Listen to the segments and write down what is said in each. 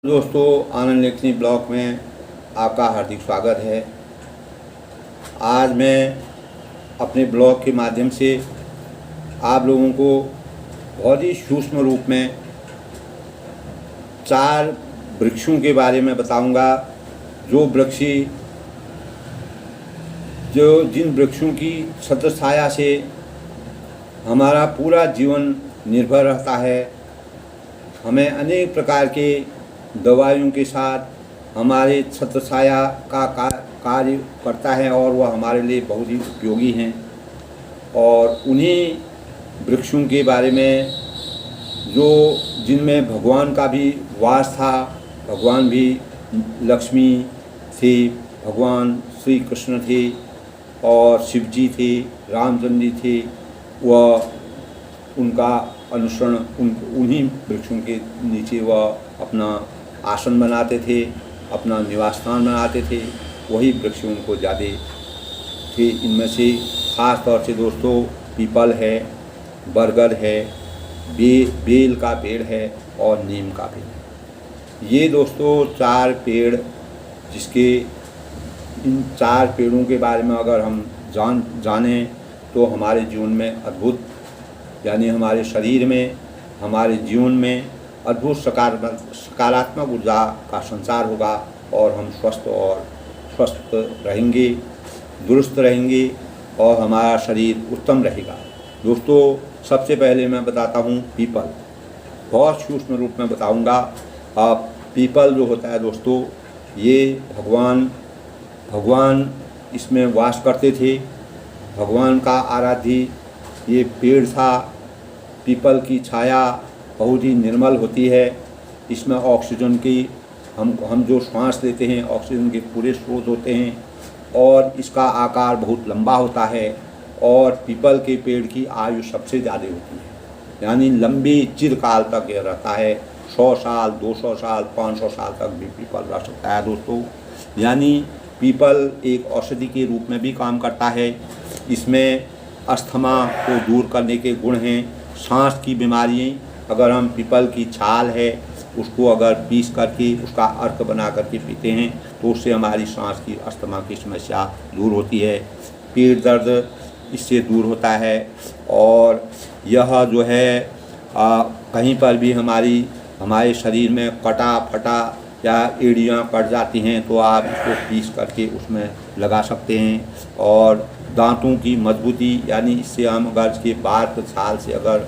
दोस्तों, आनंद लेखनी ब्लॉग में आपका हार्दिक स्वागत है। आज मैं अपने ब्लॉग के माध्यम से आप लोगों को बहुत ही सूक्ष्म रूप में 4 वृक्षों के बारे में बताऊंगा। जिन वृक्षों की छत्र छाया से हमारा पूरा जीवन निर्भर रहता है। हमें अनेक प्रकार के दवाइयों के साथ हमारे छत्र छाया का कार्य करता है और वह हमारे लिए बहुत ही उपयोगी हैं। और उन्हीं वृक्षों के बारे में जिनमें भगवान का भी वास था। भगवान भी लक्ष्मी थे, भगवान श्री कृष्ण थे और शिव जी थे, रामचंद्र जी थे। वह उनका अनुसरण उन्हीं वृक्षों के नीचे वह अपना आसन बनाते थे, अपना निवास स्थान बनाते थे। वही वृक्ष उनको ज़्यादा थे। इनमें से ख़ास तौर से दोस्तों पीपल है, बरगद है, बेल का पेड़ है और नीम का पेड़। ये दोस्तों 4 पेड़, जिसके इन 4 पेड़ों के बारे में अगर हम जानें तो हमारे जीवन में अद्भुत, यानी हमारे शरीर में, हमारे जीवन में अद्भुत सकारात्मक ऊर्जा का संचार होगा और हम स्वस्थ रहेंगे, दुरुस्त रहेंगे और हमारा शरीर उत्तम रहेगा। दोस्तों, सबसे पहले मैं बताता हूँ पीपल। बहुत सूक्ष्म रूप में बताऊँगा। पीपल जो होता है दोस्तों, ये भगवान इसमें वास करते थे। भगवान का आराध्य ये पेड़ था। पीपल की छाया बहुत ही निर्मल होती है। इसमें ऑक्सीजन की हम जो श्वास लेते हैं, ऑक्सीजन के पूरे स्रोत होते हैं और इसका आकार बहुत लंबा होता है। और पीपल के पेड़ की आयु सबसे ज़्यादा होती है, यानी लंबी चिरकाल तक यह रहता है। 100 साल, 200 साल, 500 साल तक भी पीपल रह सकता है दोस्तों। यानी पीपल एक औषधि के रूप में भी काम करता है। इसमें अस्थमा को दूर करने के गुण हैं। सांस की बीमारियाँ, अगर हम पीपल की छाल है उसको अगर पीस करके उसका अर्क बना करके पीते हैं तो उससे हमारी सांस की, अस्थमा की समस्या दूर होती है। पेट दर्द इससे दूर होता है। और यह जो है कहीं पर भी हमारे शरीर में कटा फटा या एड़ियाँ कट जाती हैं तो आप इसको पीस करके उसमें लगा सकते हैं। और दांतों की मजबूती, यानी इससे हम अगर इसके बार छाल से अगर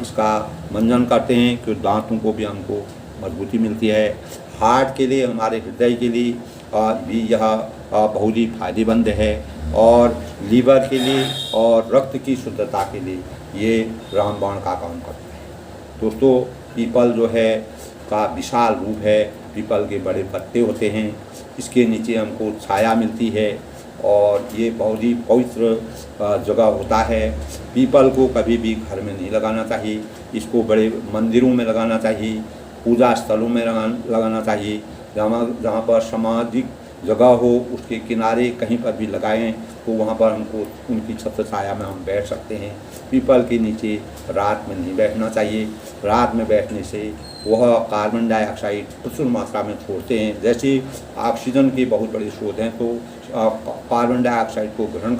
इसका मंजन करते हैं तो दांतों को भी हमको मजबूती मिलती है। हार्ट के लिए, हमारे हृदय के लिए भी यह बहुत ही फायदेमंद है। और लीवर के लिए और रक्त की शुद्धता के लिए ये रामबाण का काम करता है। दोस्तों, पीपल जो है का विशाल रूप है। पीपल के बड़े पत्ते होते हैं, इसके नीचे हमको छाया मिलती है और ये बहुत ही पवित्र जगह होता है। पीपल को कभी भी घर में नहीं लगाना चाहिए। इसको बड़े मंदिरों में लगाना चाहिए, पूजा स्थलों में लगाना चाहिए। जहाँ पर सामाजिक जगह हो उसके किनारे कहीं पर भी लगाएं तो वहाँ पर हमको उनकी छत्र छाया में हम बैठ सकते हैं। पीपल के नीचे रात में नहीं बैठना चाहिए। रात में बैठने से वह कार्बन डाइऑक्साइड प्रचुर मात्रा में छोड़ते हैं। जैसे ऑक्सीजन के बहुत बड़े स्रोत हैं तो कार्बन डाइऑक्साइड को ग्रहण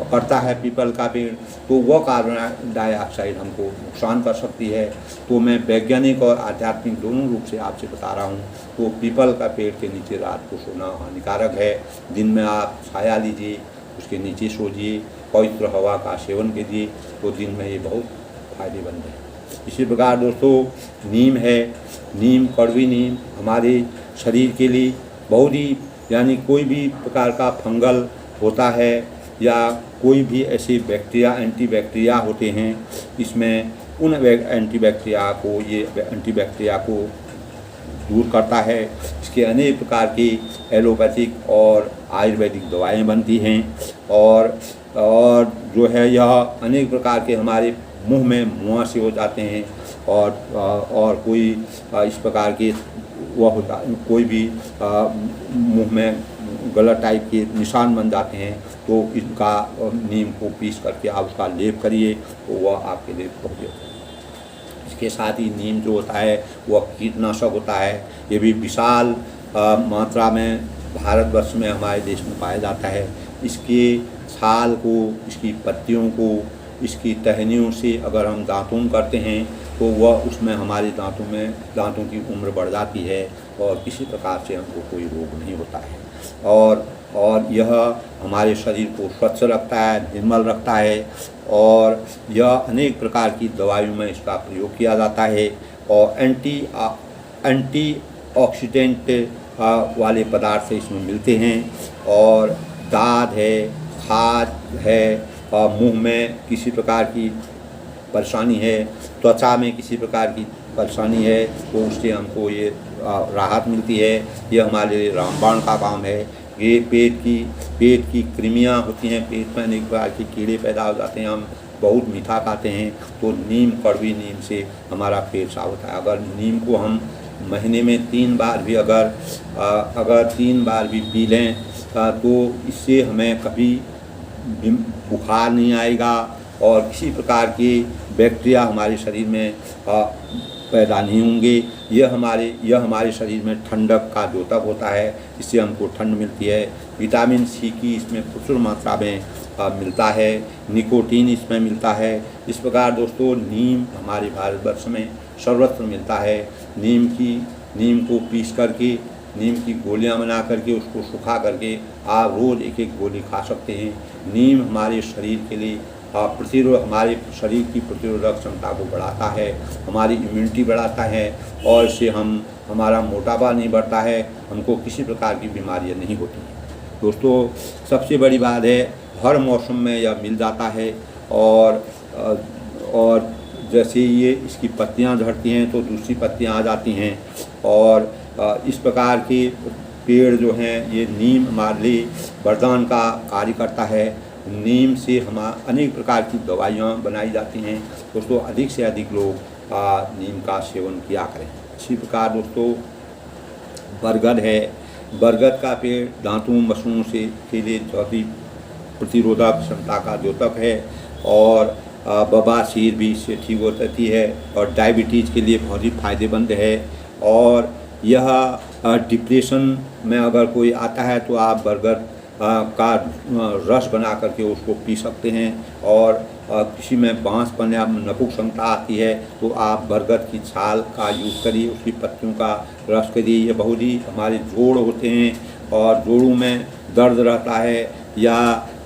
करता है पीपल का पेड़, तो वह कार्बन डाइऑक्साइड हमको नुकसान कर सकती है। तो मैं वैज्ञानिक और आध्यात्मिक दोनों रूप से आपसे बता रहा हूँ। तो पीपल का पेड़ के नीचे रात को सोना हानिकारक है। दिन में आप छाया लीजिए, उसके नीचे सोजिए, पवित्र हवा का सेवन कीजिए, तो दिन में ये बहुत फायदेमंद है। इसी प्रकार दोस्तों नीम है। नीम, कड़वी नीम हमारे शरीर के लिए बहुत ही, यानी कोई भी प्रकार का फंगल होता है या कोई भी ऐसे बैक्टीरिया, एंटीबैक्टीरिया होते हैं, इसमें उन एंटीबैक्टीरिया को दूर करता है। इसके अनेक प्रकार की एलोपैथिक और आयुर्वेदिक दवाएं बनती हैं। और जो है यह अनेक प्रकार के हमारे मुंह में मुहासे हो जाते हैं और कोई इस प्रकार के वह होता, कोई भी मुंह में गलत टाइप के निशान बन जाते हैं तो इनका नीम को पीस करके आप उसका लेप करिए तो वह आपके लिए बहुत इसके साथ ही नीम जो होता है वह कीटनाशक होता है। ये भी विशाल मात्रा में भारतवर्ष में हमारे देश में पाया जाता है। इसके छाल को, इसकी पत्तियों को, इसकी टहनियों से अगर हम दातून करते हैं तो वह उसमें हमारे दांतों की उम्र बढ़ जाती है और किसी प्रकार से हमको कोई रोग नहीं होता है। और यह हमारे शरीर को स्वच्छ रखता है, निर्मल रखता है और यह अनेक प्रकार की दवाइयों में इसका प्रयोग किया जाता है और एंटी ऑक्सीडेंट वाले पदार्थ इसमें मिलते हैं और दाद है, खाज है और मुंह में किसी प्रकार की परेशानी है, त्वचा में किसी प्रकार की परेशानी है तो उससे हमको ये राहत मिलती है। ये हमारे रामबाण का काम है। ये पेट की कृमियाँ होती हैं, पेट में अनेक प्रकार के कीड़े पैदा हो जाते हैं, हम बहुत मीठा खाते हैं तो कड़वी नीम से हमारा पेट साफ होता है। अगर नीम को हम महीने में 3 बार भी अगर 3 बार भी पी लें तो इससे हमें कभी बुखार नहीं आएगा और किसी प्रकार के बैक्टीरिया हमारे शरीर में पैदा नहीं होंगे। यह हमारे शरीर में ठंडक का द्योतक होता है, इससे हमको ठंड मिलती है। विटामिन सी की इसमें प्रचुर मात्रा में मिलता है, निकोटीन इसमें मिलता है। इस प्रकार दोस्तों नीम हमारे भारतवर्ष में सर्वत्र मिलता है। नीम को पीस करके, नीम की गोलियां बना करके उसको सुखा करके आप रोज़ एक गोली खा सकते हैं। नीम हमारे शरीर के लिए हमारे शरीर की प्रतिरोधक क्षमता को बढ़ाता है, हमारी इम्यूनिटी बढ़ाता है और इससे हमारा मोटापा नहीं बढ़ता है, हमको किसी प्रकार की बीमारियां नहीं होती हैं। दोस्तों सबसे बड़ी बात है हर मौसम में यह मिल जाता है और जैसे ये इसकी पत्तियां झड़ती हैं तो दूसरी पत्तियां आ जाती हैं और इस प्रकार के पेड़ जो हैं ये नीम हमारे लिए वरदान का कार्य करता है। नीम से अनेक प्रकार की दवाइयाँ बनाई जाती हैं। दोस्तों अधिक से अधिक लोग नीम का सेवन किया करें। इसी प्रकार दोस्तों बरगद है, बरगद का पेड़ दांतों मसूड़ों से के लिए बहुत ही प्रतिरोधक क्षमता का द्योतक है और बवासीर भी इससे ठीक हो जाती है और डायबिटीज़ के लिए बहुत ही फायदेमंद है। और यह डिप्रेशन में अगर कोई आता है तो आप बरगद का रस बना करके उसको पी सकते हैं और किसी में बांसपन या नपुंसकता आती है तो आप बरगद की छाल का यूज़ करिए, उसकी पत्तियों का रस करिए। ये बहुत ही हमारे जोड़ होते हैं और जोड़ों में दर्द रहता है या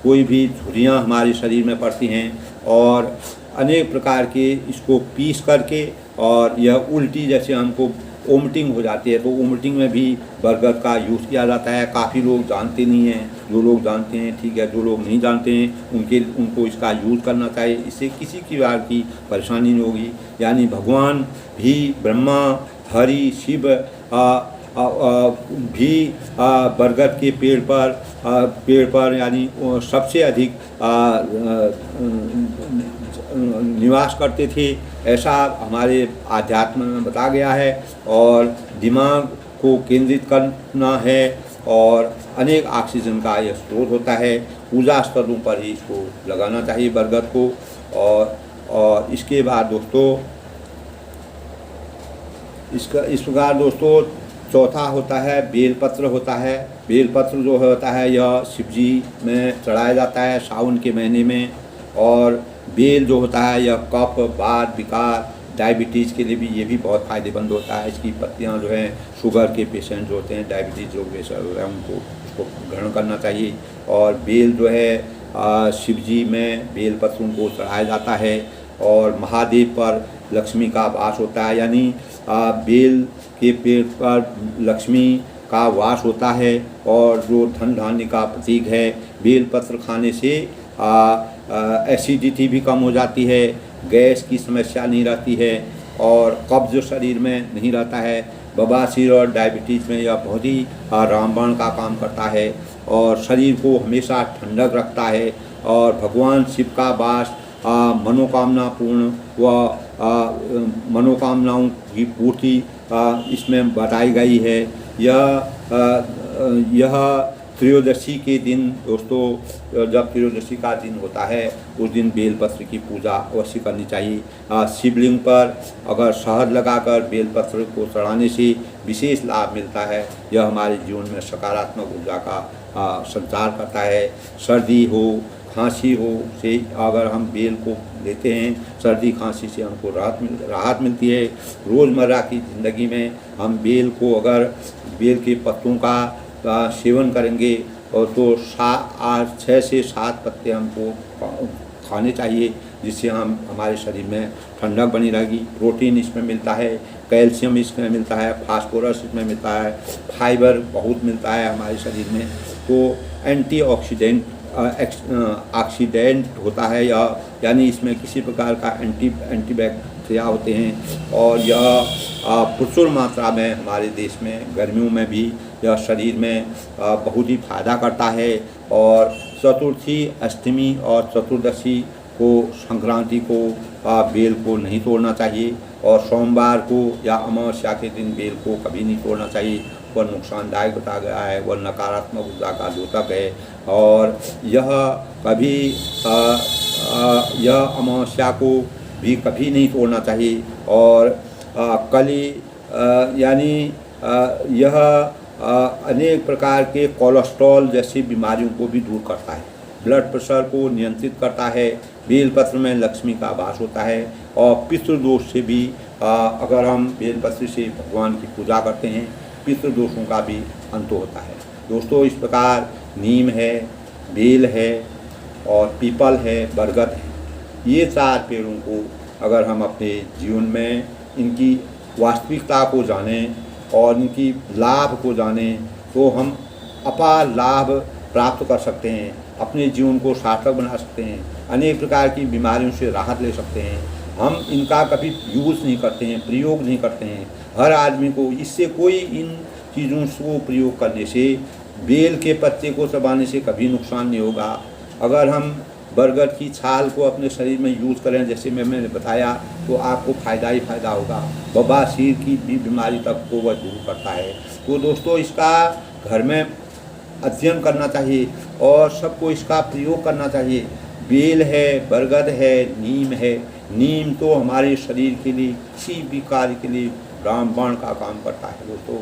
कोई भी झुर्रियाँ हमारे शरीर में पड़ती हैं और अनेक प्रकार के इसको पीस करके और यह उल्टी जैसे हमको वोमिटिंग हो जाती है तो वोमिटिंग में भी बरगद का यूज़ किया जाता है। काफ़ी लोग जानते नहीं हैं, जो लोग जानते हैं ठीक है, जो लोग नहीं जानते हैं उनको इसका यूज़ करना चाहिए। इससे किसी प्रकार की परेशानी नहीं होगी। यानी भगवान भी ब्रह्मा, हरि, शिव भी बरगद के पेड़ पर यानी सबसे अधिक निवास करते थे, ऐसा हमारे आध्यात्म में बताया गया है। और दिमाग को केंद्रित करना है और अनेक ऑक्सीजन का यह स्रोत होता है। पूजा स्थलों पर ही इसको लगाना चाहिए बरगद को। और इसके बाद दोस्तों इस प्रकार दोस्तों चौथा होता है बेलपत्र होता है। बेलपत्र जो होता है यह शिवजी में चढ़ाया जाता है सावन के महीने में। और बेल जो होता है यह कफ, वात, विकार, डायबिटीज़ के लिए भी ये भी बहुत फ़ायदेमंद होता है। इसकी पत्तियां जो हैं शुगर के पेशेंट जो होते हैं, डायबिटीज़ जो पेशेंट होते हैं उनको उसको ग्रहण करना चाहिए। और बेल जो है शिवजी में बेल पत्रों को चढ़ाया जाता है। और महादेव पर लक्ष्मी का वास होता है, यानी बेल के पेड़ पर लक्ष्मी का वास होता है और जो धन धान्य का प्रतीक है। बेल पत्र खाने से एसिडिटी भी कम हो जाती है, गैस की समस्या नहीं रहती है और कब्ज शरीर में नहीं रहता है। बवासीर और डायबिटीज़ में यह बहुत ही रामबाण का काम करता है और शरीर को हमेशा ठंडक रखता है। और भगवान शिव का वास मनोकामना पूर्ण व मनोकामनाओं की पूर्ति इसमें बताई गई है। यह त्रयोदशी के दिन दोस्तों, जब त्रयोदशी का दिन होता है उस दिन बेलपत्र की पूजा अवश्य करनी चाहिए। शिवलिंग पर अगर शहद लगाकर बेलपत्र को चढ़ाने से विशेष लाभ मिलता है। यह हमारे जीवन में सकारात्मक ऊर्जा का संचार करता है। सर्दी हो, खांसी हो से अगर हम बेल को लेते हैं, सर्दी खांसी से हमको राहत मिलती है। रोज़मर्रा की ज़िंदगी में हम बेल के पत्तों का सेवन करेंगे और तो 6 से 7 पत्ते हमको खाने चाहिए, जिससे हमारे शरीर में ठंडक बनी रहेगी। प्रोटीन इसमें मिलता है, कैल्शियम इसमें मिलता है, फास्फोरस इसमें मिलता है, फाइबर बहुत मिलता है हमारे शरीर में। तो एंटीऑक्सीडेंट ऑक्सीडेंट होता है यानी इसमें किसी प्रकार का एंटीबैक्टीरिया होते हैं और यह प्रचुर मात्रा में हमारे देश में गर्मियों में भी यह शरीर में बहुत ही फायदा करता है। और चतुर्थी, अष्टमी और चतुर्दशी को, संक्रांति को बेल को नहीं तोड़ना चाहिए और सोमवार को या अमावस्या के दिन बेल को कभी नहीं तोड़ना चाहिए। वह नुकसानदायक बताया गया है, वह नकारात्मक ऊर्जा का द्योतक है और यह अमावस्या को भी कभी नहीं तोड़ना चाहिए। और कली यानी यह अनेक प्रकार के कोलेस्ट्रॉल जैसी बीमारियों को भी दूर करता है, ब्लड प्रेशर को नियंत्रित करता है। बेलपत्र में लक्ष्मी का वास होता है और पितृदोष से भी अगर हम बेलपत्र से भगवान की पूजा करते हैं, पितृदोषों का भी अंत होता है। दोस्तों, इस प्रकार नीम है, बेल है और पीपल है, बरगद है, ये 4 पेड़ों को अगर हम अपने जीवन में इनकी वास्तविकता को जानें और इनकी लाभ को जानें तो हम अपार लाभ प्राप्त कर सकते हैं, अपने जीवन को सार्थक बना सकते हैं, अनेक प्रकार की बीमारियों से राहत ले सकते हैं। हम इनका कभी यूज़ नहीं करते हैं, प्रयोग नहीं करते हैं। हर आदमी को इससे कोई इन चीज़ों को प्रयोग करने से, बेल के पत्ते को चबाने से कभी नुकसान नहीं होगा। अगर हम बरगद की छाल को अपने शरीर में यूज़ करें, जैसे मैंने बताया, तो आपको फ़ायदा ही फ़ायदा होगा। बवासीर की भी बीमारी तक को वह दूर करता है। तो दोस्तों, इसका घर में अध्ययन करना चाहिए और सबको इसका प्रयोग करना चाहिए। बेल है, बरगद है, नीम है। नीम तो हमारे शरीर के लिए किसी भी कार्य के लिए रामबाण का काम करता है दोस्तों,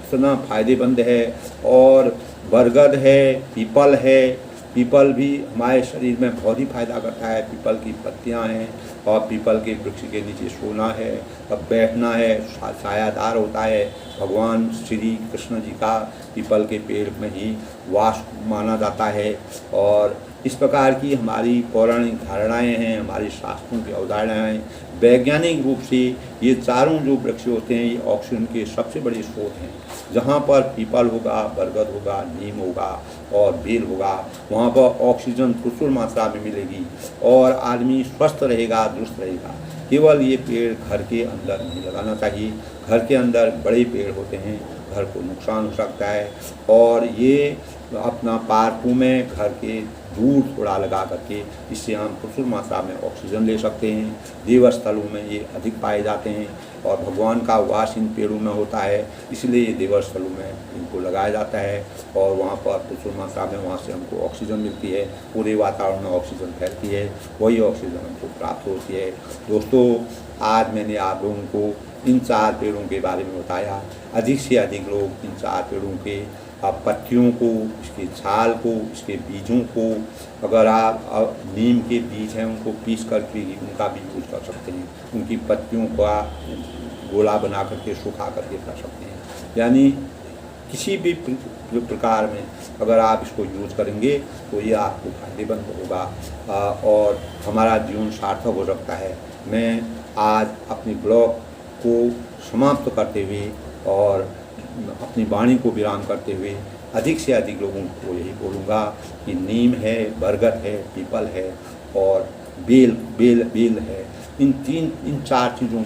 इतना फ़ायदेमंद है। और बरगद है, पीपल है, पीपल भी हमारे शरीर में बहुत ही फायदा करता है। पीपल की पत्तियां हैं और पीपल के वृक्ष के नीचे सोना है, अब बैठना है, छायादार होता है। भगवान श्री कृष्ण जी का पीपल के पेड़ में ही वास माना जाता है। और इस प्रकार की हमारी पौराणिक धारणाएं हैं, हमारी शास्त्रों की अवधारणाएं हैं। वैज्ञानिक रूप से ये चारों जो वृक्ष होते हैं, ये ऑक्सीजन के सबसे बड़े स्रोत हैं। जहाँ पर पीपल होगा, बरगद होगा, नीम होगा और बेल होगा, वहाँ पर ऑक्सीजन प्रचुर मात्रा में मिलेगी और आदमी स्वस्थ रहेगा, दुरुस्त रहेगा। केवल ये पेड़ घर के अंदर नहीं लगाना चाहिए। घर के अंदर बड़े पेड़ होते हैं, घर को नुकसान हो सकता है। और ये अपना पार्कों में घर के दूर थोड़ा लगा करके, इससे हम प्रचुर मात्रा में ऑक्सीजन ले सकते हैं। देवस्थलों में ये अधिक पाए जाते हैं और भगवान का वास इन पेड़ों में होता है, इसलिए ये देवस्थलों में इनको लगाया जाता है और वहाँ पर प्रचुर मात्रा में वहाँ से हमको ऑक्सीजन मिलती है। पूरे वातावरण में ऑक्सीजन फैलती है, वही ऑक्सीजन हमको प्राप्त होती है। दोस्तों, आज मैंने आप लोगों को इन 4 पेड़ों के बारे में बताया। अधिक से अधिक लोग इन 4 पेड़ों के पत्तियों को, इसके छाल को, इसके बीजों को, अगर आप नीम के बीज हैं उनको पीस करके उनका भी यूज कर सकते हैं। उनकी पत्तियों का गोला बना करके, सुखा करके कर सकते हैं। यानी किसी भी प्रकार में अगर आप इसको यूज़ करेंगे तो ये आपको फायदेमंद होगा और हमारा जीवन सार्थक हो सकता है। मैं आज अपनी ब्लॉग को समाप्त करते हुए और अपनी वाणी को विराम करते हुए अधिक से अधिक लोगों को यही बोलूँगा कि नीम है, बरगद है, पीपल है और बेल है। इन 4 चीज़ों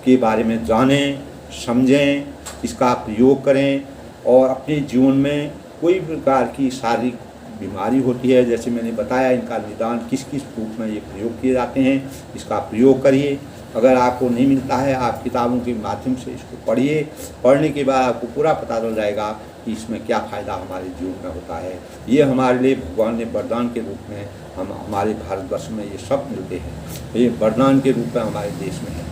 के बारे में जानें, समझें, इसका प्रयोग करें और अपने जीवन में कोई प्रकार की शारीरिक बीमारी होती है, जैसे मैंने बताया, इनका निदान किस किस रूप में ये प्रयोग किए जाते हैं, इसका प्रयोग करिए अगर आपको नहीं मिलता है, आप किताबों के माध्यम से इसको पढ़िए। पढ़ने के बाद आपको पूरा पता चल जाएगा कि इसमें क्या फ़ायदा हमारे जीवन में होता है। ये हमारे लिए भगवान ने वरदान के रूप में हमारे भारतवर्ष में ये सब मिलते हैं। ये वरदान के रूप में हमारे देश में है।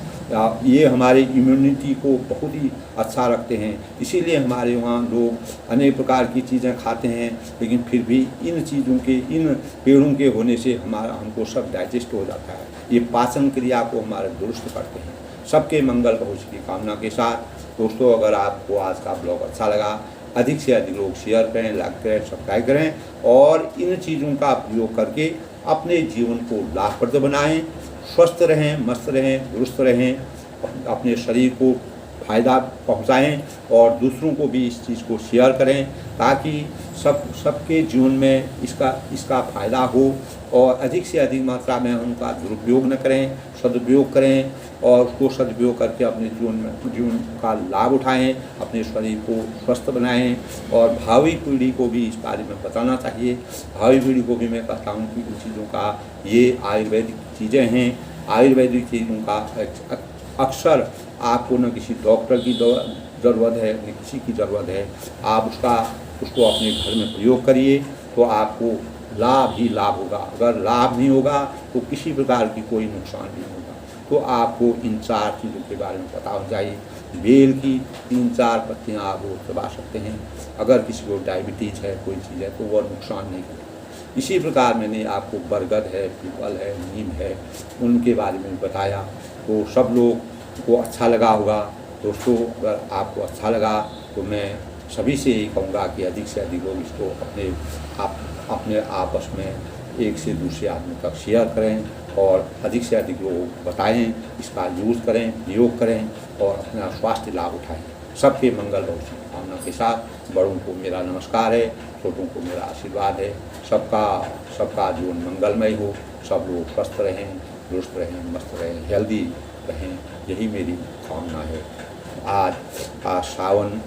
ये हमारे इम्यूनिटी को बहुत ही अच्छा रखते हैं। इसीलिए हमारे वहाँ लोग अनेक प्रकार की चीज़ें खाते हैं, लेकिन फिर भी इन चीज़ों के, इन पेड़ों के होने से हमको सब डाइजेस्ट हो जाता है। ये पाचन क्रिया को हमारे दुरुस्त करते हैं। सबके मंगल भविष्य की कामना के साथ दोस्तों, अगर आपको आज का ब्लॉग अच्छा लगा, अधिक से अधिक लोग शेयर करें, लाइक करें, सब्सक्राइब करें और इन चीज़ों का प्रयोग करके अपने जीवन को लाभप्रद बनाएं। स्वस्थ रहें, मस्त रहें, दुरुस्त रहें, अपने शरीर को फ़ायदा पहुंचाएं और दूसरों को भी इस चीज़ को शेयर करें, ताकि सबके जीवन में इसका फ़ायदा हो और अधिक से अधिक मात्रा में उनका दुरुपयोग न करें, सदुपयोग करें और उसको सदुपयोग करके अपने जीवन का लाभ उठाएं, अपने शरीर को स्वस्थ बनाएं और भावी पीढ़ी को भी इस बारे में बताना चाहिए। भावी पीढ़ी को भी मैं कहता हूँ कि इन चीज़ों का, ये आयुर्वेदिक चीज़ें हैं। आयुर्वेदिक चीज़ों का अक्सर आपको न किसी डॉक्टर की ज़रूरत है, न किसी की ज़रूरत है। आप उसको अपने घर में प्रयोग करिए तो आपको लाभ ही लाभ होगा। अगर लाभ नहीं होगा तो किसी प्रकार की कोई नुकसान नहीं होगा। तो आपको इन 4 चीज़ों के बारे में पता हो जाए। बेल की 3-4 पत्तियाँ आप रोज़ चबा सकते हैं। अगर किसी को डायबिटीज़ है, कोई चीज़ है, तो वह नुकसान नहीं करेगी। इसी प्रकार मैंने आपको बरगद है, पीपल है, नीम है, उनके बारे में बताया, तो सब लोग को अच्छा लगा होगा। दोस्तों, अगर आपको अच्छा लगा तो मैं सभी से यही कहूँगा कि अधिक से अधिक लोग इसको अपने आपस में एक से दूसरे आदमी तक शेयर करें और अधिक से अधिक लोग बताएं, इसका यूज़ करें, प्रयोग करें और अपना स्वास्थ्य लाभ उठाएं। सबके मंगल भविष्य की कामना के साथ बड़ों को मेरा नमस्कार है, छोटों को मेरा आशीर्वाद है। सबका जीवन मंगलमय हो, सब लोग स्वस्थ रहें, दुरुस्त रहें, मस्त रहें, हेल्दी रहें, यही मेरी कामना है। आज सावन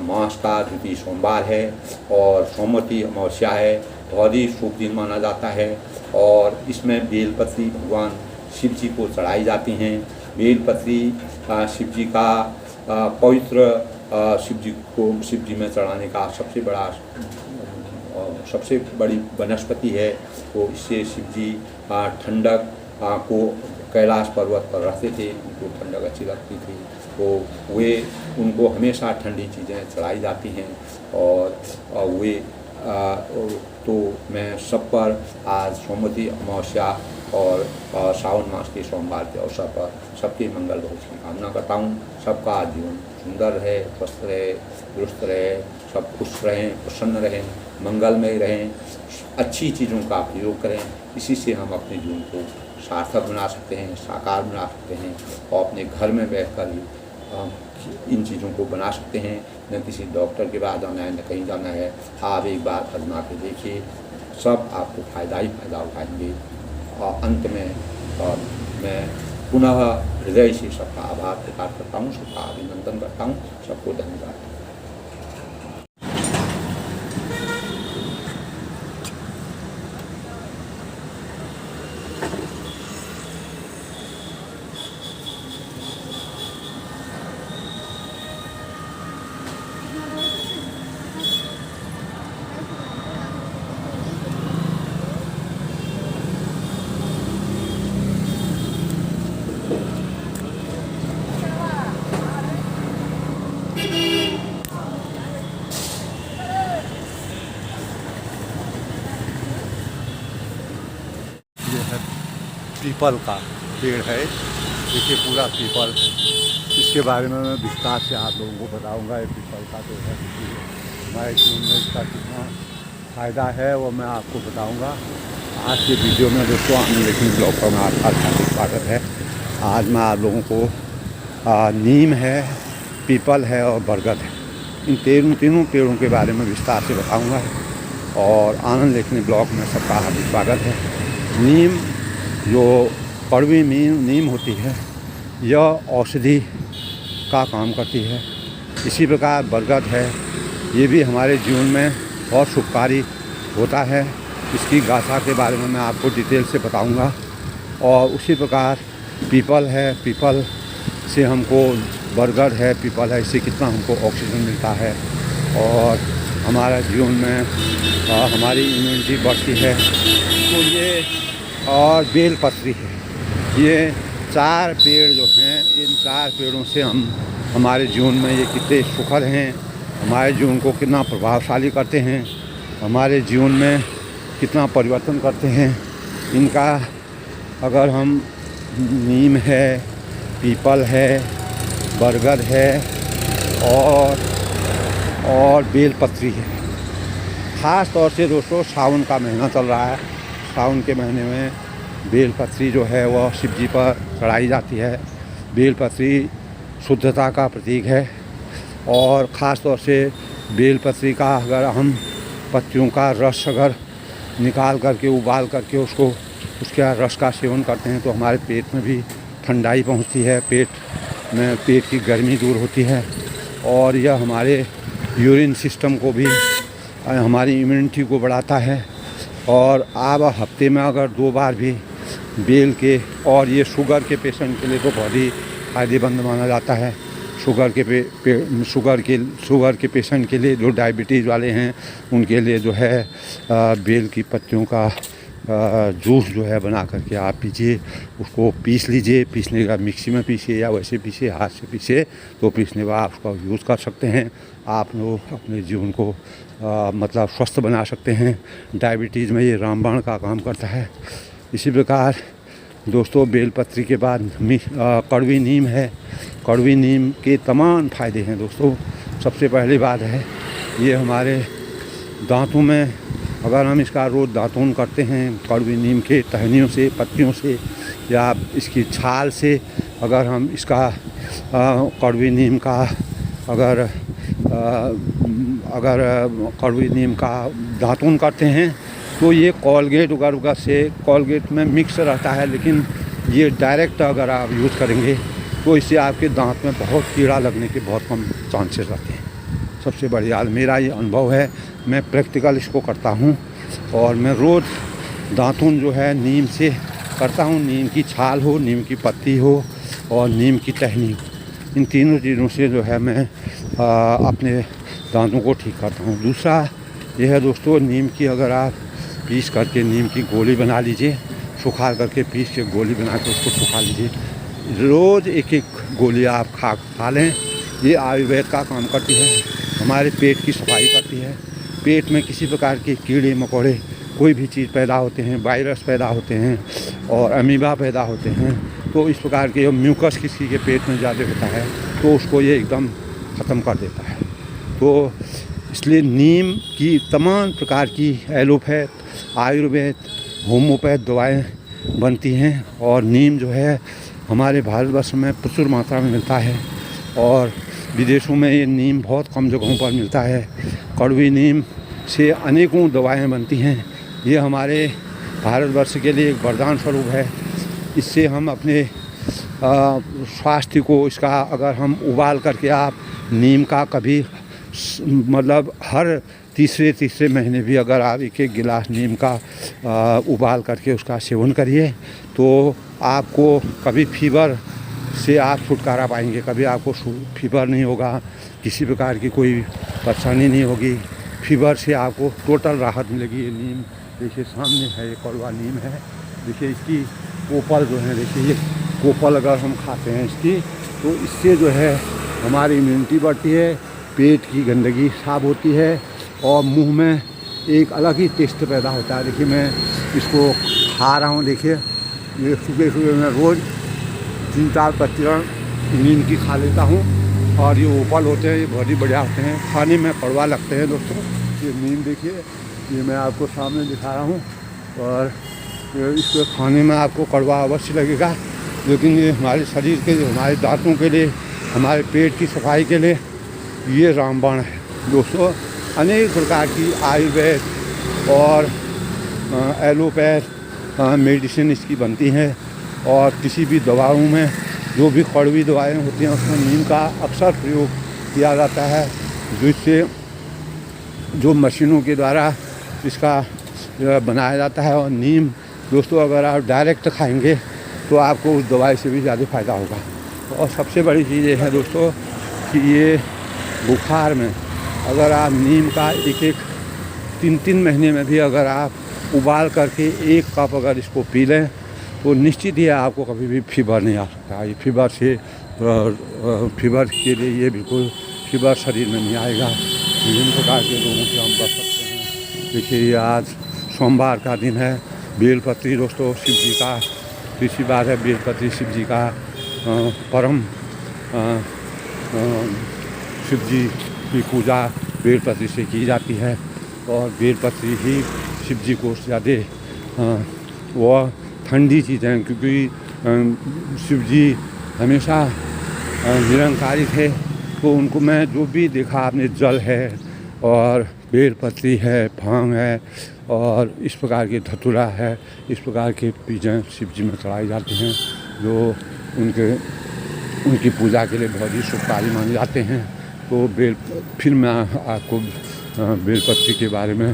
मास का द्वितीय सोमवार है और सोमवती अमावस्या है। बहुत ही शुभ दिन माना जाता है और इसमें बेलपत्री भगवान शिव जी को चढ़ाई जाती हैं। बेलपत्री शिव जी का पवित्र, शिव जी में चढ़ाने का सबसे बड़ी वनस्पति है। तो इससे शिव जी ठंडक को कैलाश पर्वत पर रहते थे, उनको ठंडक अच्छी लगती थी, तो उनको हमेशा ठंडी चीज़ें चढ़ाई जाती हैं। और तो मैं सब पर आज सोमवती अमावस्या और सावन मास के सोमवार के अवसर पर सबके मंगल भविष्य की कामना करता हूँ। सबका जीवन सुंदर रहे, स्वस्थ रहे, दुरुस्त रहे, सब खुश रहें, प्रसन्न रहें, मंगलमय रहें, अच्छी चीज़ों का प्रयोग करें। इसी से हम अपने जीवन को सार्थक बना सकते हैं, साकार बना सकते हैं और अपने घर में बैठकर ही इन चीज़ों को बना सकते हैं। न किसी डॉक्टर के पास जाना है, न कहीं जाना है। आप एक बार आजमा के देखिए, सब आपको फ़ायदा ही फ़ायदा उठाएंगे। और अंत में मैं पुनः हृदय से सबका आभार प्रकट करता हूँ, सबका अभिनंदन करता हूँ। सबको धन्यवाद। पीपल का पेड़ है, देखिए पूरा पीपल। इसके बारे में मैं विस्तार से आप लोगों को बताऊंगा। ये पीपल का पेड़ है, हमारे जीवन में इसका कितना फ़ायदा है वो मैं आपको बताऊंगा आज के वीडियो में। दोस्तों, आनंद लेखनी ब्लॉग पर में आपका हार्दिक स्वागत है। आज मैं आप लोगों को नीम है, पीपल है और बरगद है, इन तीनों पेड़ों के बारे में विस्तार से बताऊँगा और आनंद लेखनी ब्लॉग में सबका हार्दिक स्वागत है। नीम, जो कड़वी नीम होती है, यह औषधि का काम करती है। इसी प्रकार बरगद है, ये भी हमारे जीवन में बहुत शुभकारी होता है। इसकी गाथा के बारे में मैं आपको डिटेल से बताऊंगा। और उसी प्रकार पीपल है, पीपल से हमको बरगद है, पीपल है, इससे कितना हमको ऑक्सीजन मिलता है और हमारा जीवन में हमारी इम्यूनिटी बढ़ती है। तो ये और बेलपत्री है, ये 4 पेड़ जो हैं, इन 4 पेड़ों से हम हमारे जीवन में ये कितने सुखद हैं, हमारे जीवन को कितना प्रभावशाली करते हैं, हमारे जीवन में कितना परिवर्तन करते हैं। इनका अगर हम नीम है, पीपल है, बरगद है और बेलपत्री है। ख़ास तौर से दोस्तों सावन का महीना चल रहा है, सावन के महीने में बेलपत्री जो है वह शिव जी पर चढ़ाई जाती है। बेलपत्री शुद्धता का प्रतीक है और ख़ास तौर से बेलपत्री का अगर हम पत्तियों का रस अगर निकाल करके उबाल करके उसको उसके रस का सेवन करते हैं तो हमारे पेट में भी ठंडाई पहुंचती है, पेट की गर्मी दूर होती है और यह हमारे यूरिन सिस्टम को भी, हमारी इम्यूनिटी को बढ़ाता है। और आप हफ्ते में अगर 2 बार भी बेल के, और ये शुगर के पेशेंट के लिए तो बहुत ही फ़ायदेमंद माना जाता है। शुगर के पेशेंट के लिए, जो डायबिटीज़ वाले हैं उनके लिए जो है बेल की पत्तियों का जूस जो है बना करके आप पीजिए, उसको पीस लीजिए। पीसने के बाद मिक्सी में पीसिए या वैसे पीसिए, हाथ से पीसिए, तो पीसने के बाद आप उसका यूज़ कर सकते हैं। आप लोग अपने जीवन को मतलब स्वस्थ बना सकते हैं। डायबिटीज़ में ये रामबाण का काम करता है। इसी प्रकार दोस्तों बेलपत्री के बाद कड़वी नीम है। कड़वी नीम के तमाम फ़ायदे हैं दोस्तों। सबसे पहली बात है, ये हमारे दांतों में, अगर हम इसका रोज़ दातून करते हैं कड़वी नीम के टहनियों से, पत्तियों से या इसकी छाल से, अगर हम इसका कड़वी नीम का अगर कड़वी नीम का दातून करते हैं तो ये कोलगेट वगैरह से, कोलगेट में मिक्स रहता है, लेकिन ये डायरेक्ट अगर आप यूज़ करेंगे तो इससे आपके दांत में बहुत कीड़ा लगने के बहुत कम चांसेस रहते हैं। सबसे बढ़िया मेरा ये अनुभव है, मैं प्रैक्टिकल इसको करता हूँ और मैं रोज़ दातून जो है नीम से करता हूँ। नीम की छाल हो, नीम की पत्ती हो और नीम की टहनी हो, इन तीनों चीज़ों से जो है मैं अपने दांतों को ठीक करता हूँ। दूसरा यह है दोस्तों, नीम की अगर आप पीस करके नीम की गोली बना लीजिए, सुखा करके पीस के गोली बना के उसको सुखा लीजिए, रोज़ एक गोली आप खा लें। ये आयुर्वेद का काम करती है, हमारे पेट की सफाई करती है। पेट में किसी प्रकार के कीड़े मकोड़े कोई भी चीज़ पैदा होते हैं, वायरस पैदा होते हैं और अमीबा पैदा होते हैं, तो इस प्रकार के म्यूकस किसी के पेट में ज़्यादा होता है तो उसको ये एकदम ख़त्म कर देता है। तो इसलिए नीम की तमाम प्रकार की एलोपैथ, आयुर्वेद, होम्योपैथ दवाएं बनती हैं और नीम जो है हमारे भारतवर्ष में प्रचुर मात्रा में मिलता है और विदेशों में ये नीम बहुत कम जगहों पर मिलता है। कड़वी नीम से अनेकों दवाएं बनती हैं। ये हमारे भारतवर्ष के लिए एक वरदान स्वरूप है। इससे हम अपने स्वास्थ्य को, इसका अगर हम उबाल करके आप नीम का कभी मतलब हर तीसरे महीने भी अगर आप 1 गिलास नीम का उबाल करके उसका सेवन करिए तो आपको कभी फीवर से आप छुटकारा पाएंगे, कभी आपको फीवर नहीं होगा, किसी प्रकार की कोई परेशानी नहीं होगी। फीवर से आपको टोटल राहत मिलेगी। ये नीम देखिए सामने है, ये कड़वा नीम है। देखिए इसकी कोपल जो है, देखिए ये कोपल अगर हम खाते हैं इसकी तो इससे जो है हमारी इम्यूनिटी बढ़ती है, पेट की गंदगी साफ होती है और मुंह में एक अलग ही टेस्ट पैदा होता है। देखिए मैं इसको खा रहा हूँ, देखिए ये सुबह मैं रोज़ 3-4 पत्तियाँ नीम की खा लेता हूँ और ये ओपल होते हैं, ये बहुत ही बढ़िया होते हैं, खाने में कड़वा लगते हैं दोस्तों। ये नीम देखिए, ये मैं आपको सामने दिखा रहा हूँ और इसको खाने में आपको कड़वा अवश्य लगेगा, लेकिन ये हमारे शरीर के लिए, हमारे दांतों के लिए, हमारे पेट की सफाई के लिए ये रामबाण है दोस्तों। अनेक प्रकार की आयुर्वेद और एलोपैथ मेडिसिन इसकी बनती हैं और किसी भी दवाओं में जो भी कड़वी दवाएं होती हैं उसमें नीम का अक्सर प्रयोग किया जाता है, जिससे जो मशीनों के द्वारा इसका बनाया जाता है। और नीम दोस्तों अगर आप डायरेक्ट खाएंगे तो आपको उस दवाई से भी ज़्यादा फ़ायदा होगा। और सबसे बड़ी चीज़ ये है दोस्तों कि ये बुखार में अगर आप नीम का एक 3 महीने में भी अगर आप उबाल करके 1 कप अगर इसको पी लें तो निश्चित ही आपको कभी भी फीवर नहीं आ सकता। ये फीवर के लिए ये बिल्कुल फीवर शरीर में नहीं आएगा। विभिन्न प्रकार के रोगों से हम बच सकते हैं। देखिए ये आज सोमवार का दिन है। बेलपत्री दोस्तों शिव जी का तीसरी बार है। बेलपत्री शिव जी का परम शिव जी की पूजा बेलपत्री से की जाती है और बेलपत्री ही शिव जी को ज़्यादा वह ठंडी चीज़ है, क्योंकि शिव जी हमेशा निरंकारी थे। तो उनको मैं जो भी देखा आपने जल है और बेलपत्री है, भांग है और इस प्रकार के धतूरा है, इस प्रकार के चीज़ें शिव जी में चढ़ाई जाती हैं जो उनकी पूजा के लिए बहुत ही शुभकारी माने जाते हैं। तो फिर मैं आपको बेलपत्री के बारे में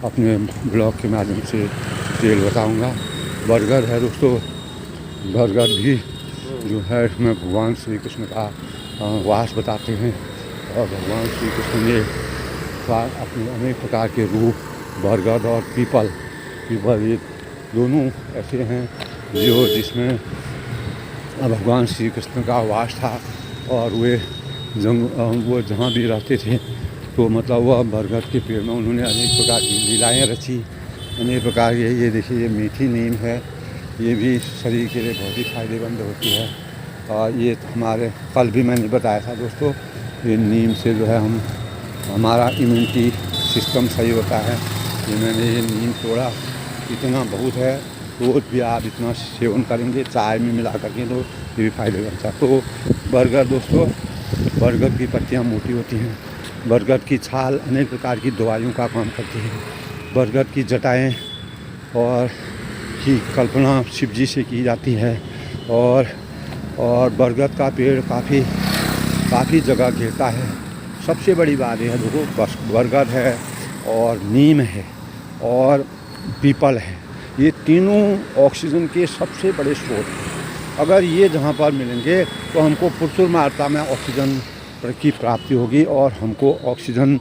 अपने ब्लॉग के माध्यम से डिटेल बताऊंगा। बरगद है दोस्तों, बरगद भी जो है इसमें भगवान श्री कृष्ण का वास बताते हैं और भगवान श्री कृष्ण ने अपने अनेक प्रकार के रूप बरगद और पीपल ये दोनों ऐसे हैं जो जिसमें भगवान श्री कृष्ण का वास था और वो जहाँ भी रहते थे तो मतलब वह बरगद के पेड़ में उन्होंने अनेक प्रकार की लीलाएँ रची। अनेक प्रकार के ये देखिए ये मीठी नीम है, ये भी शरीर के लिए बहुत ही फायदेमंद होती है। और ये हमारे कल भी मैंने बताया था दोस्तों, ये नीम से जो है हमारा इम्यूनिटी सिस्टम सही होता है। ये मैंने ये नीम तोड़ा, इतना बहुत है, रोज़ भी आप इतना सेवन करेंगे चाय में मिला करके तो ये भी फायदेमंद है। तो बरगद दोस्तों, बरगद की पत्तियाँ मोटी होती हैं, बरगद की छाल अनेक प्रकार की दवाइयों का काम करती है। बरगद की जटाएँ और की कल्पना शिव जी से की जाती है और बरगद का पेड़ काफ़ी जगह घेरता है। सबसे बड़ी बात यह है देखो, बस बरगद है और नीम है और पीपल है, ये तीनों ऑक्सीजन के सबसे बड़े स्रोत हैं। अगर ये जहाँ पर मिलेंगे तो हमको प्रचुर मात्रा में ऑक्सीजन की प्राप्ति होगी और हमको ऑक्सीजन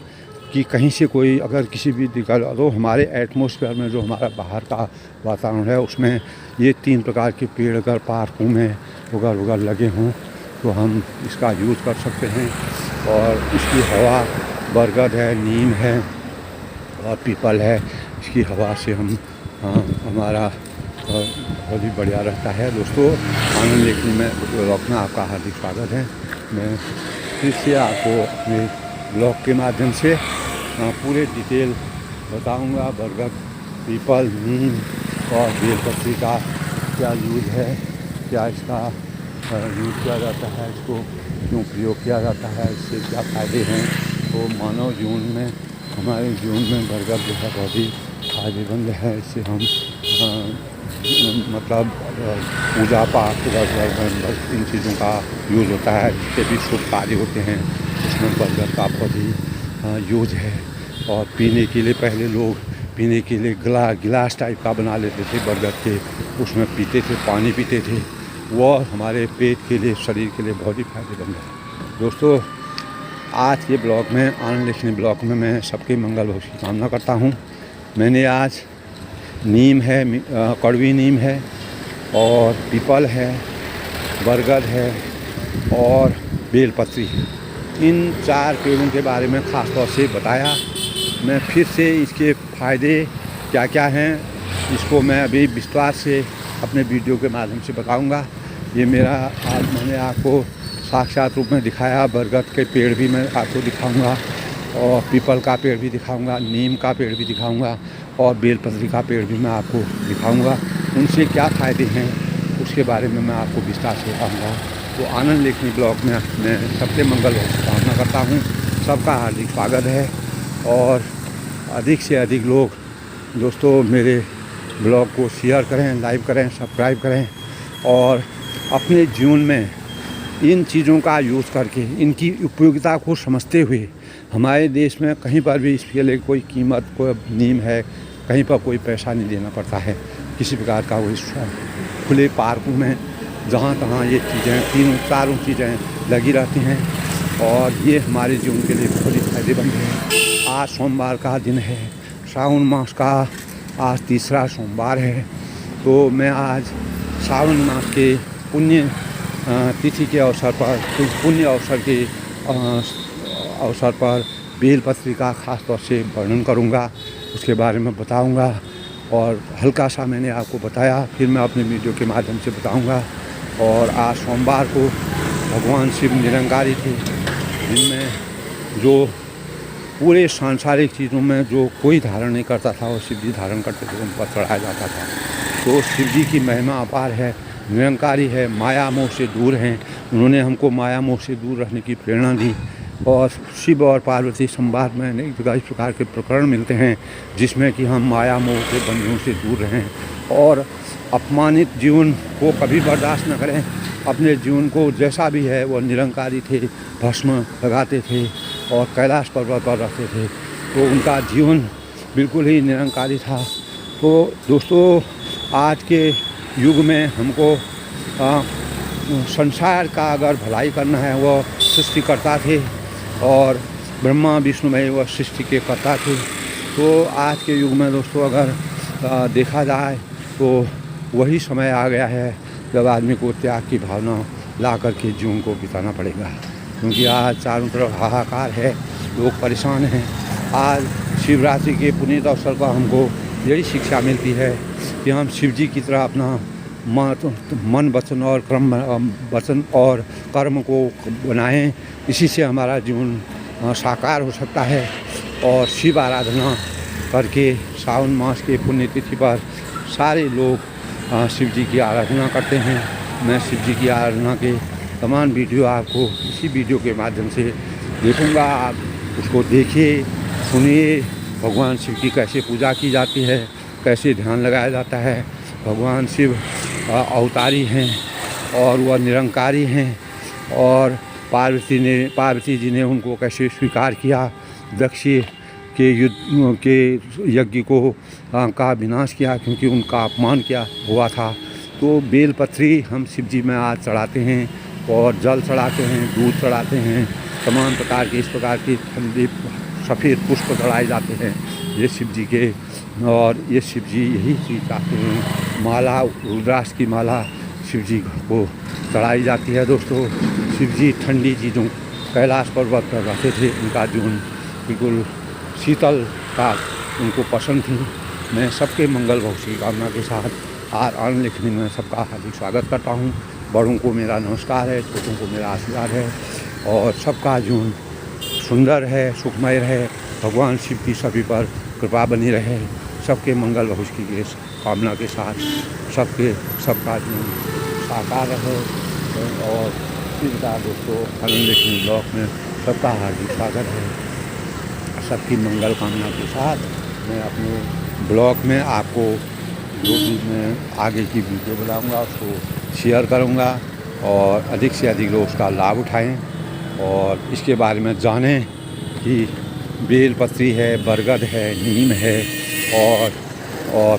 की कहीं से कोई अगर किसी भी दिक्कत तो हमारे एटमॉस्फेयर में जो हमारा बाहर का वातावरण है उसमें ये 3 प्रकार के पेड़ अगर पार्कों में उगर लगे हों तो हम इसका यूज़ कर सकते हैं। और इसकी हवा बरगद है, नीम है और पीपल है, इसकी हवा से हमारा बहुत ही बढ़िया रहता है। दोस्तों आनंद लेखनी में रखना आपका हार्दिक स्वागत है। मैं फिर से आपको अपने ब्लॉग के माध्यम से पूरे डिटेल बताऊंगा बरगद, पीपल, नीम और बेलपत्री का क्या यूज़ है, क्या इसका यूज़ किया जाता है, इसको क्यों प्रयोग किया जाता है, इससे क्या फ़ायदे हैं। तो मानव जीवन में हमारे जीवन में बरगद जो है बहुत ही फायदेमंद है। इससे हम मतलब पूजा पाठ इन चीज़ों का यूज़ होता है, जिससे भी शुभ कार्य होते हैं उसमें बरगद का बहुत ही यूज़ है। और पीने के लिए पहले लोग पीने के लिए गिलास टाइप का बना लेते थे बरगद के, उसमें पीते थे, पानी पीते थे। वह हमारे पेट के लिए, शरीर के लिए बहुत ही फायदेमंद है। दोस्तों आज के ब्लॉग में, आनंद लेखनी ब्लॉग में मैं सबके मंगल भविष्य की कामना करता हूँ। मैंने आज नीम है, कड़वी नीम है और पीपल है, बरगद है और बेलपत्री है, इन 4 पेड़ों के बारे में ख़ास तौर से बताया। मैं फिर से इसके फ़ायदे क्या क्या हैं इसको मैं अभी विस्तार से अपने वीडियो के माध्यम से बताऊंगा। ये मेरा आज मैंने आपको साक्षात रूप में दिखाया। बरगद के पेड़ भी मैं आपको दिखाऊंगा और पीपल का पेड़ भी दिखाऊंगा, नीम का पेड़ भी दिखाऊंगा और बेलपत्री का पेड़ भी मैं आपको दिखाऊंगा। उनसे क्या फ़ायदे हैं उसके बारे में मैं आपको विस्तार से बताऊँगा। तो आनंद लेखनी ब्लॉग में मैं सबके मंगल की कामना करता हूँ। सबका हार्दिक स्वागत है और अधिक से अधिक लोग दोस्तों मेरे ब्लॉग को शेयर करें, लाइक करें, सब्सक्राइब करें और अपने जीवन में इन चीज़ों का यूज़ करके इनकी उपयोगिता को समझते हुए हमारे देश में कहीं पर भी इसके लिए कोई कीमत, कोई नीम है, कहीं पर कोई पैसा नहीं देना पड़ता है, किसी प्रकार का कोई खुले पार्कों में जहाँ तहाँ ये चीज़ें तीनों चारों चीज़ें लगी रहती हैं और ये हमारे जीवन के लिए बहुत ही फायदेमंद है। आज सोमवार का दिन है, सावन मास का आज तीसरा सोमवार है। तो मैं आज सावन मास के पुण्य तिथि के अवसर पर, पुण्य अवसर के अवसर पर बेलपत्री का ख़ास तौर से वर्णन करूँगा, उसके बारे में बताऊँगा और हल्का सा मैंने आपको बताया, फिर मैं अपने वीडियो के माध्यम से बताऊँगा। और आज सोमवार को भगवान शिव निरंकारी थे, जिनमें जो पूरे सांसारिक चीज़ों में जो कोई धारण नहीं करता था वो शिव जी धारण करते थे, उन पर चढ़ाया जाता था। तो शिव जी की महिमा अपार है, निरंकारी है, माया मोह से दूर हैं। उन्होंने हमको माया मोह से दूर रहने की प्रेरणा दी। और शिव और पार्वती संवाद में अनेक जगह इस प्रकार के प्रकरण मिलते हैं जिसमें कि हम माया मोह के बंधनों से दूर रहें और अपमानित जीवन को कभी बर्दाश्त न करें। अपने जीवन को जैसा भी है वो निरंकारी थे, भस्म लगाते थे और कैलाश पर्वत पर रहते थे, तो उनका जीवन बिल्कुल ही निरंकारी था। तो दोस्तों, आज के युग में हमको संसार का अगर भलाई करना है, वो सृष्टिकर्ता थे और ब्रह्मा विष्णु में वह सृष्टि के कर्ता थे। तो आज के युग में दोस्तों अगर देखा जाए तो वही समय आ गया है जब आदमी को त्याग की भावना ला करके जीवन को बिताना पड़ेगा, क्योंकि आज चारों तरफ हाहाकार है, लोग परेशान हैं। आज शिवरात्रि के पुनीत अवसर पर हमको यही शिक्षा मिलती है कि हम शिव जी की तरह अपना मन वचन और कर्म को बनाएं। इसी से हमारा जीवन साकार हो सकता है। और शिव आराधना करके सावन मास के पुण्यतिथि पर सारे लोग शिव जी की आराधना करते हैं। मैं शिव जी की आराधना के तमाम वीडियो आपको इसी वीडियो के माध्यम से देखूंगा। आप उसको देखिए, सुनिए, भगवान शिव की कैसे पूजा की जाती है, कैसे ध्यान लगाया जाता है। भगवान शिव अवतारी हैं और वह निरंकारी हैं और पार्वती जी ने उनको कैसे स्वीकार किया, दक्ष के युद्ध के यज्ञ को का विनाश किया क्योंकि उनका अपमान किया हुआ था। तो बेलपत्री हम शिव जी में आज चढ़ाते हैं और जल चढ़ाते हैं, दूध चढ़ाते हैं, तमाम प्रकार के इस प्रकार की ठंडी सफ़ेद पुष्प चढ़ाए जाते हैं ये शिव जी के। और ये शिव जी यही चीज़ चाहते हैं, माला, रुद्राक्ष की माला शिव जी को चढ़ाई जाती है। दोस्तों, शिव जी ठंडी चीज़ों कैलाश पर्वत पर रहते थे, उनका जीवन बिल्कुल शीतल का उनको पसंद थी। मैं सबके मंगल भविष्य की कामना के साथ आज आनंद लिखने में सबका हार्दिक स्वागत करता हूँ। बड़ों को मेरा नमस्कार है, छोटों को मेरा आशीर्वाद है और सबका जीवन सुंदर है, सुखमय रहे। भगवान शिव की सभी पर कृपा बनी रहे। सबके मंगल भविष्य की कामना के साथ सबका जीवन साकार रहे। और इनका दोस्तों आनंद लिखने ब्लॉग में सबका हार्दिक स्वागत है। सबकी मंगल कामना के साथ मैं अपने ब्लॉग में आपको जो भी मैं आगे की वीडियो बनाऊंगा उसको शेयर करूंगा और अधिक से अधिक लोग उसका लाभ उठाएं और इसके बारे में जानें कि बेलपत्री है, बरगद है, नीम है और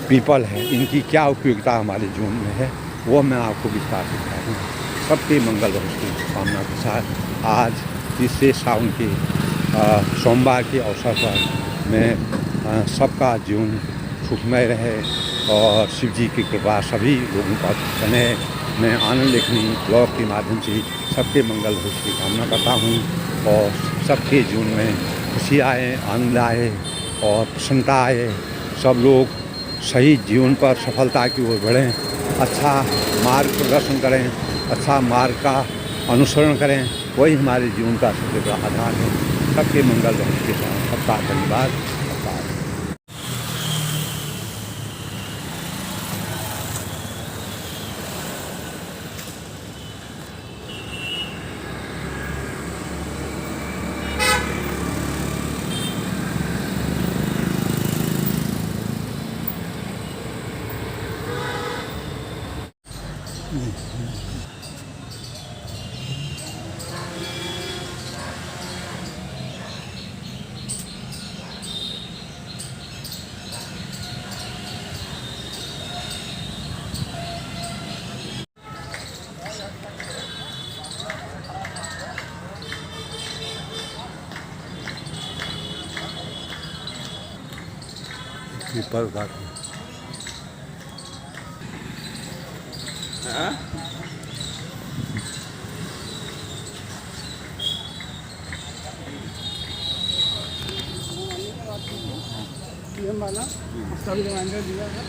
पीपल है, इनकी क्या उपयोगिता हमारे जीवन में है, वो मैं आपको विस्तार से बताऊँगा। सबके मंगल भविष्य की कामना के साथ आज तीसरे सावन के सोमवार के अवसर पर मैं सबका जीवन सुखमय रहे और शिव जी की कृपा सभी लोगों पर बने। मैं आनंद लेखनी ब्लॉग के माध्यम से सबके मंगल भविष्य की कामना करता हूँ और सबके जीवन में खुशी आए, आनंद आए और प्रसन्नता आए। सब लोग सही जीवन पर सफलता की ओर बढ़ें, अच्छा मार्ग प्रदर्शन करें, अच्छा मार्ग का अनुसरण करें, वही हमारे जीवन का सबसे बड़ा आधार है। सबके मंगल भविष्य के साथ सबका धन्यवाद। पीपल का उसका भी रिमाइंडर दिया था।